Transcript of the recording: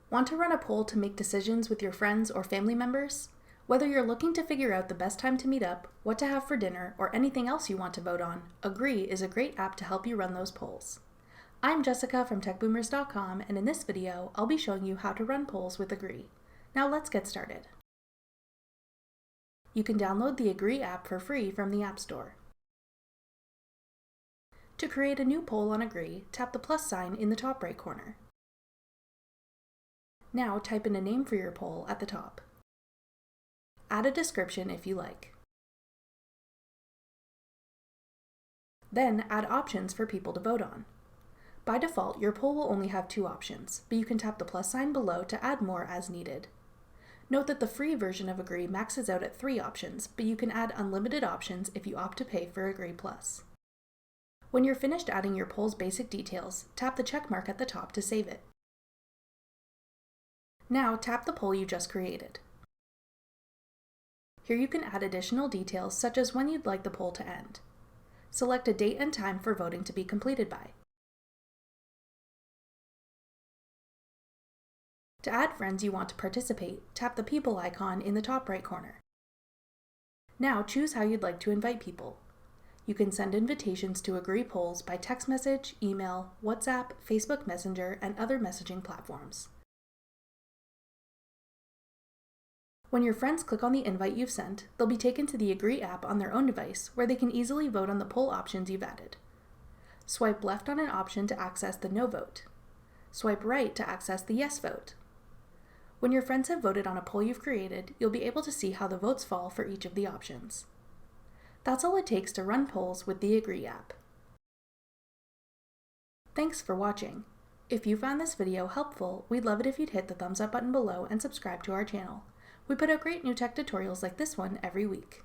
Want to run a poll to make decisions with your friends or family members? Whether you're looking to figure out the best time to meet up, what to have for dinner, or anything else you want to vote on, Agree is a great app to help you run those polls. I'm Jessica from TechBoomers.com, and in this video, I'll be showing you how to run polls with Agree. Now let's get started. You can download the Agree app for free from the App Store. To create a new poll on Agree, tap the plus sign in the top right corner. Now type in a name for your poll at the top. Add a description if you like. Then add options for people to vote on. By default, your poll will only have 2 options, but you can tap the plus sign below to add more as needed. Note that the free version of Agree maxes out at 3 options, but you can add unlimited options if you opt to pay for Agree Plus. When you're finished adding your poll's basic details, tap the check mark at the top to save it. Now tap the poll you just created. Here you can add additional details such as when you'd like the poll to end. Select a date and time for voting to be completed by. To add friends you want to participate, tap the people icon in the top right corner. Now choose how you'd like to invite people. You can send invitations to Agree polls by text message, email, WhatsApp, Facebook Messenger, and other messaging platforms. When your friends click on the invite you've sent, they'll be taken to the Agree app on their own device, where they can easily vote on the poll options you've added. Swipe left on an option to access the no vote. Swipe right to access the yes vote. When your friends have voted on a poll you've created, you'll be able to see how the votes fall for each of the options. That's all it takes to run polls with the Agree app. Thanks for watching. If you found this video helpful, we'd love it if you'd hit the thumbs up button below and subscribe to our channel. We put out great new tech tutorials like this one every week.